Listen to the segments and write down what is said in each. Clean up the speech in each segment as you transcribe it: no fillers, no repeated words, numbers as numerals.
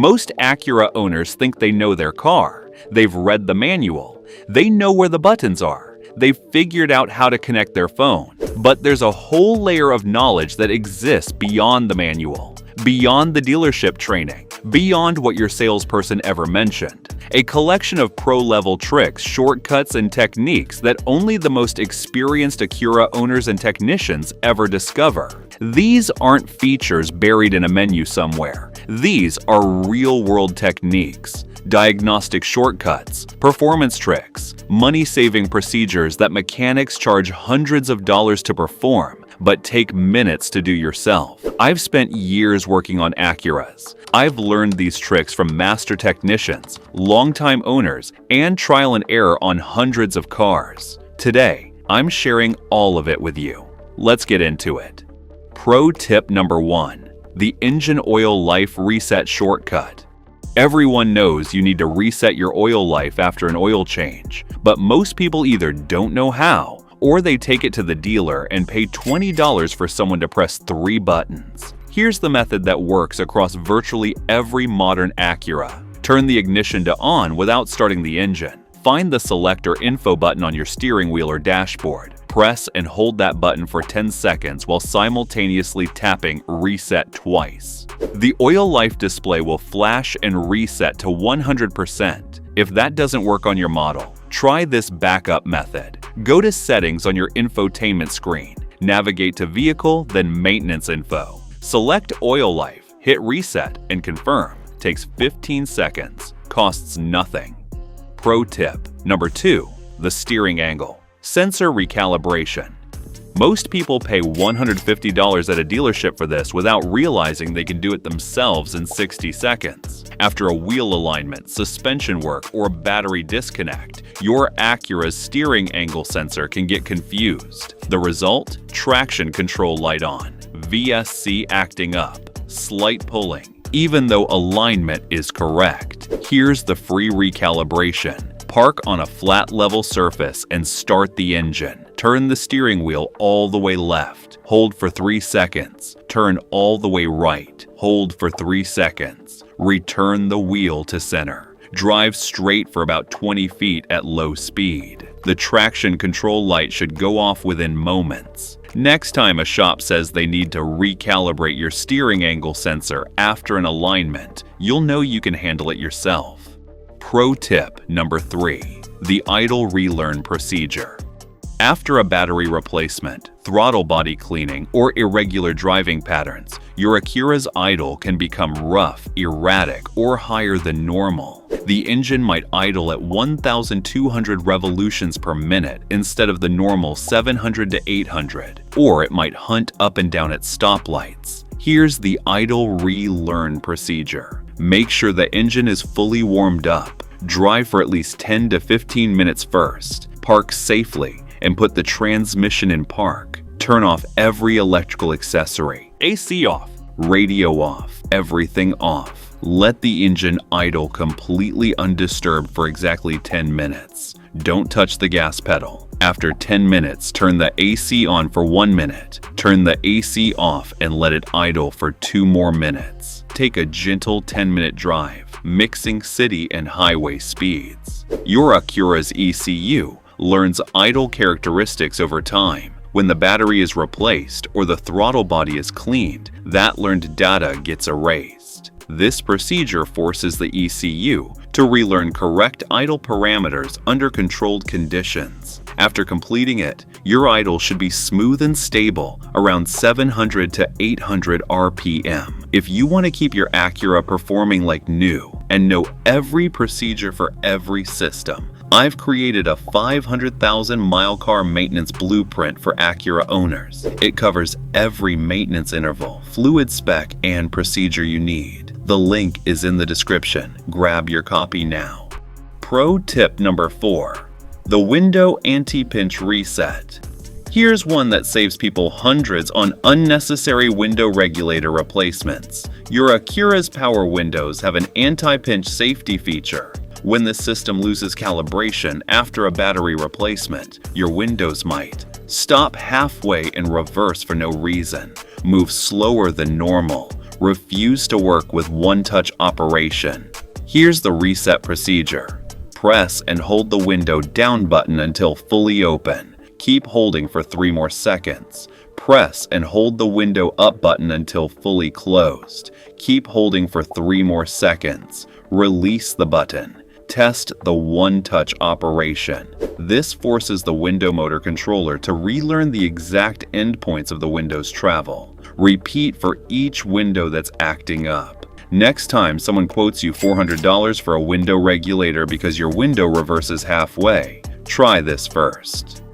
Most Acura owners think they know their car. They've read the manual. They know where the buttons are. They've figured out how to connect their phone. But there's a whole layer of knowledge that exists beyond the manual, beyond the dealership training, beyond what your salesperson ever mentioned. A collection of pro-level tricks, shortcuts, and techniques that only the most experienced Acura owners and technicians ever discover. These aren't features buried in a menu somewhere. These are real-world techniques, diagnostic shortcuts, performance tricks, money-saving procedures that mechanics charge hundreds of dollars to perform, but take minutes to do yourself. I've spent years working on Acuras. I've learned these tricks from master technicians, longtime owners, and trial and error on hundreds of cars. Today, I'm sharing all of it with you. Let's get into it. Pro tip number 1. The engine oil life reset shortcut. Everyone knows you need to reset your oil life after an oil change, but most people either don't know how, or they take it to the dealer and pay $20 for someone to press 3 buttons. Here's the method that works across virtually every modern Acura. Turn the ignition to on without starting the engine. Find the select or info button on your steering wheel or dashboard. Press and hold that button for 10 seconds while simultaneously tapping reset twice. The oil life display will flash and reset to 100%. If that doesn't work on your model, try this backup method. Go to Settings on your infotainment screen. Navigate to Vehicle, then Maintenance Info. Select Oil Life, hit Reset, and confirm. Takes 15 seconds. Costs nothing. Pro tip number 2. The steering angle. Sensor recalibration. Most people pay $150 at a dealership for this without realizing they can do it themselves in 60 seconds. After a wheel alignment, suspension work, or battery disconnect, your Acura's steering angle sensor can get confused. The result? Traction control light on, VSC acting up, slight pulling, even though alignment is correct. Here's the free recalibration. Park on a flat level surface and start the engine. Turn the steering wheel all the way left. Hold for 3 seconds. Turn all the way right. Hold for 3 seconds. Return the wheel to center. Drive straight for about 20 feet at low speed. The traction control light should go off within moments. Next time a shop says they need to recalibrate your steering angle sensor after an alignment, you'll know you can handle it yourself. Pro tip number 3. The idle relearn procedure. After a battery replacement, throttle body cleaning, or irregular driving patterns, your Acura's idle can become rough, erratic, or higher than normal. The engine might idle at 1,200 revolutions per minute instead of the normal 700 to 800, or it might hunt up and down at stoplights. Here's the idle relearn procedure. Make sure the engine is fully warmed up. Drive for at least 10 to 15 minutes first. Park safely and put the transmission in park. Turn off every electrical accessory. AC off, radio off, everything off. Let the engine idle completely undisturbed for exactly 10 minutes. Don't touch the gas pedal. After 10 minutes, turn the AC on for 1 minute. Turn the AC off and let it idle for 2 more minutes. Take a gentle 10-minute drive, mixing city and highway speeds. Your Acura's ECU learns idle characteristics over time. When the battery is replaced or the throttle body is cleaned, that learned data gets erased. This procedure forces the ECU to relearn correct idle parameters under controlled conditions. After completing it, your idle should be smooth and stable around 700 to 800 RPM. If you want to keep your Acura performing like new and know every procedure for every system, I've created a 500,000-mile car maintenance blueprint for Acura owners. It covers every maintenance interval, fluid spec, and procedure you need. The link is in the description. Grab your copy now. Pro tip number 4. The window anti-pinch reset. Here's one that saves people hundreds on unnecessary window regulator replacements. Your Acura's power windows have an anti-pinch safety feature. When the system loses calibration after a battery replacement, your windows might stop halfway and reverse for no reason, move slower than normal, refuse to work with one-touch operation. Here's the reset procedure. Press and hold the window down button until fully open. Keep holding for 3 more seconds. Press and hold the window up button until fully closed. Keep holding for 3 more seconds. Release the button. Test the one-touch operation. This forces the window motor controller to relearn the exact endpoints of the window's travel. Repeat for each window that's acting up. Next time someone quotes you $400 for a window regulator because your window reverses halfway, try this first.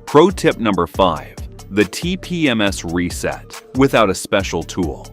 Pro tip number 5. The TPMS reset without a special tool.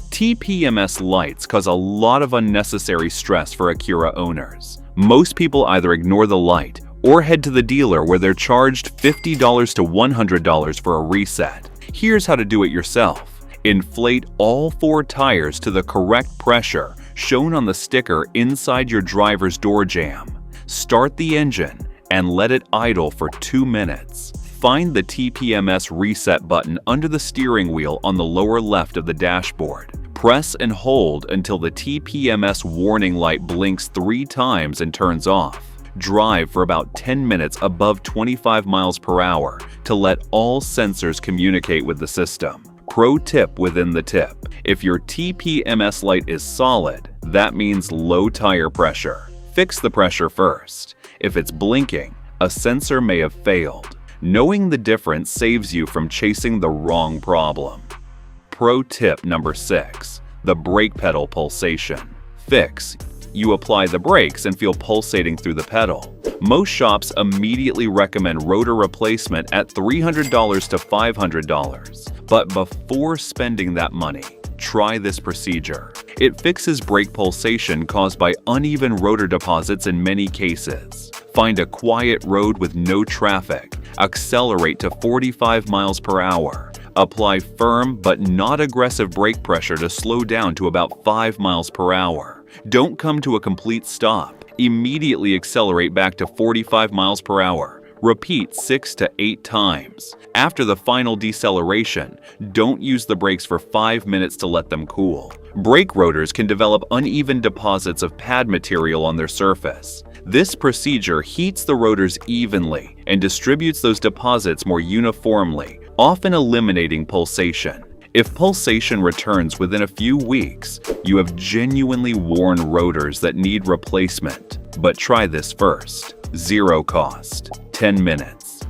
TPMS lights cause a lot of unnecessary stress for Acura owners. Most people either ignore the light or head to the dealer where they're charged $50 to $100 for a reset. Here's how to do it yourself. Inflate all 4 tires to the correct pressure shown on the sticker inside your driver's door jamb. Start the engine and let it idle for 2 minutes. Find the TPMS reset button under the steering wheel on the lower left of the dashboard. Press and hold until the TPMS warning light blinks 3 times and turns off. Drive for about 10 minutes above 25 miles per hour to let all sensors communicate with the system. Pro tip within the tip: if your TPMS light is solid, that means low tire pressure. Fix the pressure first. If it's blinking, a sensor may have failed. Knowing the difference saves you from chasing the wrong problem. Pro tip number 6. The brake pedal pulsation. Fix: you apply the brakes and feel pulsating through the pedal. Most shops immediately recommend rotor replacement at $300 to $500. But before spending that money, try this procedure. It fixes brake pulsation caused by uneven rotor deposits in many cases. Find a quiet road with no traffic. Accelerate to 45 miles per hour. Apply firm but not aggressive brake pressure to slow down to about 5 miles per hour. Don't come to a complete stop. Immediately accelerate back to 45 miles per hour. Repeat 6 to 8 times. After the final deceleration, don't use the brakes for 5 minutes to let them cool. Brake rotors can develop uneven deposits of pad material on their surface. This procedure heats the rotors evenly and distributes those deposits more uniformly, often eliminating pulsation. If pulsation returns within a few weeks, you have genuinely worn rotors that need replacement. But try this first. 0 cost. 10 minutes.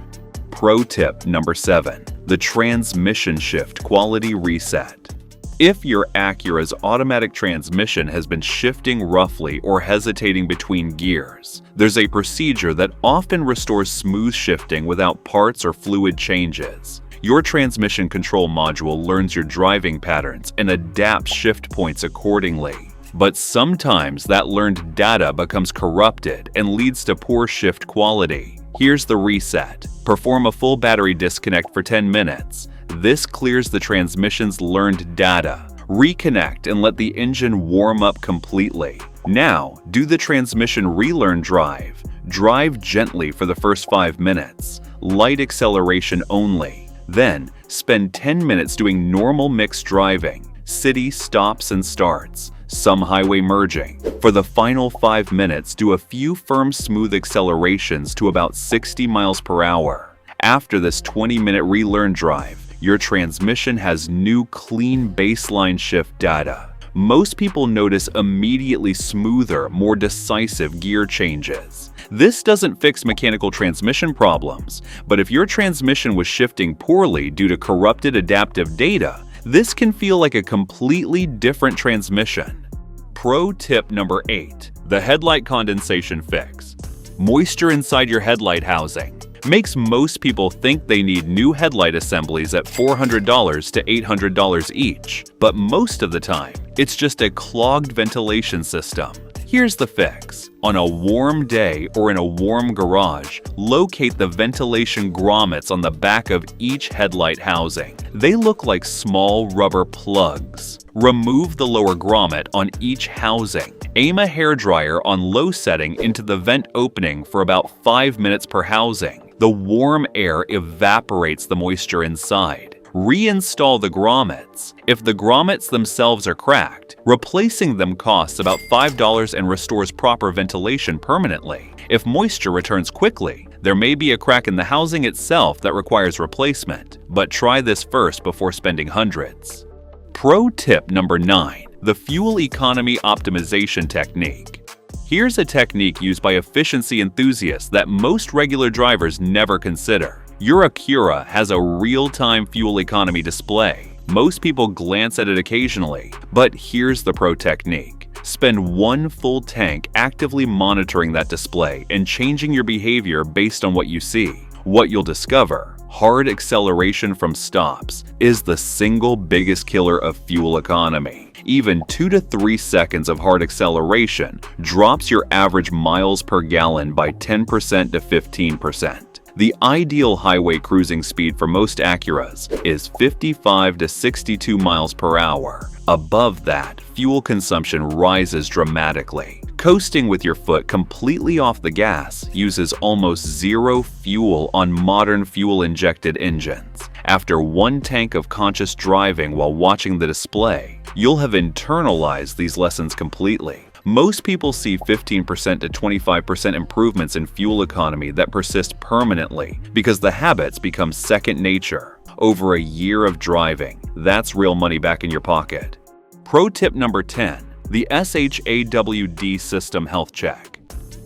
Pro tip number 7. The transmission shift quality reset. If your Acura's automatic transmission has been shifting roughly or hesitating between gears, there's a procedure that often restores smooth shifting without parts or fluid changes. Your transmission control module learns your driving patterns and adapts shift points accordingly. But sometimes that learned data becomes corrupted and leads to poor shift quality. Here's the reset. Perform a full battery disconnect for 10 minutes. This clears the transmission's learned data. Reconnect and let the engine warm up completely. Now, do the transmission relearn drive. Drive gently for the first 5 minutes. Light acceleration only. Then, spend 10 minutes doing normal mixed driving, city stops and starts, some highway merging. For the final 5 minutes, do a few firm smooth accelerations to about 60 miles per hour. After this 20-minute relearn drive, your transmission has new clean baseline shift data. Most people notice immediately smoother, more decisive gear changes. This doesn't fix mechanical transmission problems, but if your transmission was shifting poorly due to corrupted adaptive data, this can feel like a completely different transmission. Pro tip number 8. The headlight condensation fix. Moisture inside your headlight housing makes most people think they need new headlight assemblies at $400 to $800 each, but most of the time, it's just a clogged ventilation system. Here's the fix. On a warm day or in a warm garage, locate the ventilation grommets on the back of each headlight housing. They look like small rubber plugs. Remove the lower grommet on each housing. Aim a hairdryer on low setting into the vent opening for about 5 minutes per housing. The warm air evaporates the moisture inside. Reinstall the grommets. If the grommets themselves are cracked, replacing them costs about $5 and restores proper ventilation permanently. If moisture returns quickly, there may be a crack in the housing itself that requires replacement, but try this first before spending hundreds. Pro tip number 9. The fuel economy optimization technique. Here's a technique used by efficiency enthusiasts that most regular drivers never consider. Your Acura has a real-time fuel economy display. Most people glance at it occasionally, but here's the pro technique. Spend one full tank actively monitoring that display and changing your behavior based on what you see. What you'll discover, hard acceleration from stops, is the single biggest killer of fuel economy. Even 2 to 3 seconds of hard acceleration drops your average miles per gallon by 10% to 15%. The ideal highway cruising speed for most Acuras is 55 to 62 miles per hour. Above that, fuel consumption rises dramatically. Coasting with your foot completely off the gas uses almost zero fuel on modern fuel-injected engines. After one tank of conscious driving while watching the display, you'll have internalized these lessons completely. Most people see 15% to 25% improvements in fuel economy that persist permanently because the habits become second nature. Over a year of driving, that's real money back in your pocket. Pro tip number 10. The SH-AWD system health check.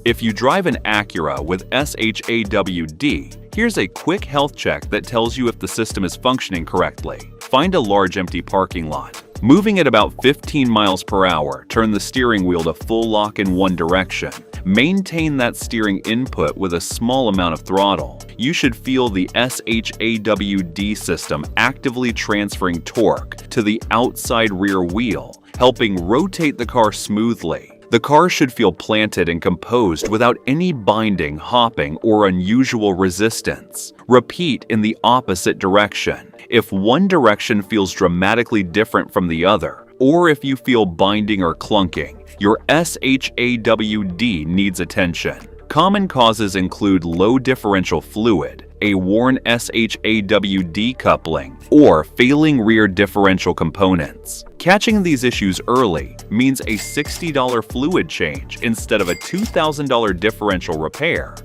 If you drive an Acura with SH-AWD, here's a quick health check that tells you if the system is functioning correctly. Find a large empty parking lot. Moving at about 15 miles per hour, turn the steering wheel to full lock in one direction. Maintain that steering input with a small amount of throttle. You should feel the SH-AWD system actively transferring torque to the outside rear wheel, helping rotate the car smoothly. The car should feel planted and composed without any binding, hopping, or unusual resistance. Repeat in the opposite direction. If one direction feels dramatically different from the other, or if you feel binding or clunking, your SH-AWD needs attention. Common causes include low differential fluid, a worn SH-AWD coupling, or failing rear differential components. Catching these issues early means a $60 fluid change instead of a $2,000 differential repair.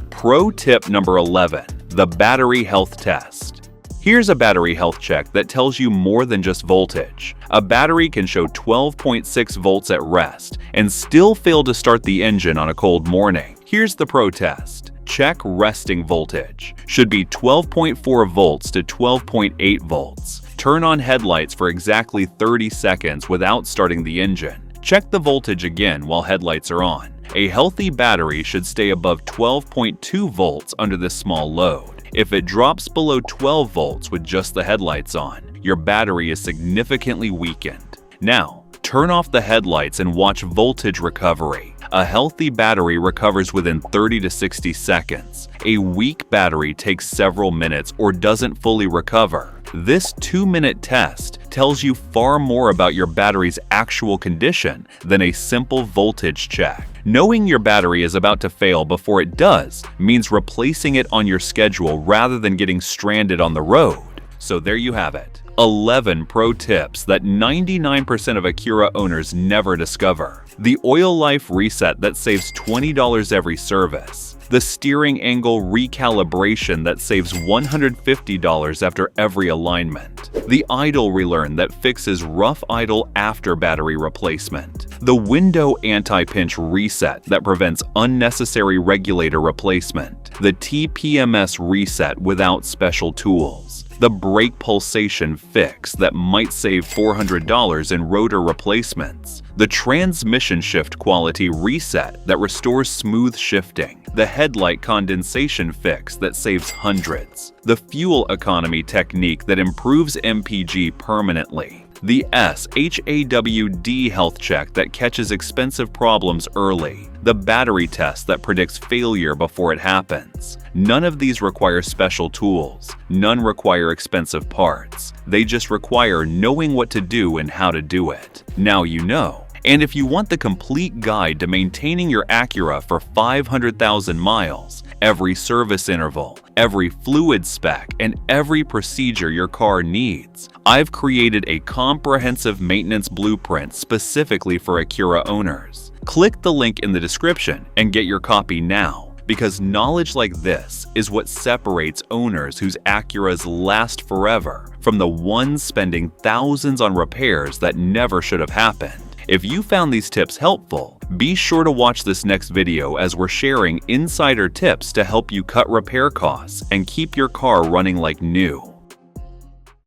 Pro tip number 11. The battery health test. Here's a battery health check that tells you more than just voltage. A battery can show 12.6 volts at rest and still fail to start the engine on a cold morning. Here's the pro test. Check resting voltage. Should be 12.4 volts to 12.8 volts. Turn on headlights for exactly 30 seconds without starting the engine. Check the voltage again while headlights are on. A healthy battery should stay above 12.2 volts under this small load. If it drops below 12 volts with just the headlights on, your battery is significantly weakened. Now, turn off the headlights and watch voltage recovery. A healthy battery recovers within 30 to 60 seconds. A weak battery takes several minutes or doesn't fully recover. This 2-minute test tells you far more about your battery's actual condition than a simple voltage check. Knowing your battery is about to fail before it does means replacing it on your schedule rather than getting stranded on the road. So there you have it. 11 pro tips that 99% of Acura owners never discover. The oil life reset that saves $20 every service. The steering angle recalibration that saves $150 after every alignment. The idle relearn that fixes rough idle after battery replacement. The window anti-pinch reset that prevents unnecessary regulator replacement. The TPMS reset without special tools. The brake pulsation fix that might save $400 in rotor replacements. The transmission shift quality reset that restores smooth shifting. The headlight condensation fix that saves hundreds. The fuel economy technique that improves MPG permanently. The SH-AWD health check that catches expensive problems early. The battery test that predicts failure before it happens. None of these require special tools. None require expensive parts. They just require knowing what to do and how to do it. Now you know. And if you want the complete guide to maintaining your Acura for 500,000 miles every service interval, every fluid spec, and every procedure your car needs. I've created a comprehensive maintenance blueprint specifically for Acura owners. Click the link in the description and get your copy now, because knowledge like this is what separates owners whose Acuras last forever from the ones spending thousands on repairs that never should have happened. If you found these tips helpful, be sure to watch this next video as we're sharing insider tips to help you cut repair costs and keep your car running like new.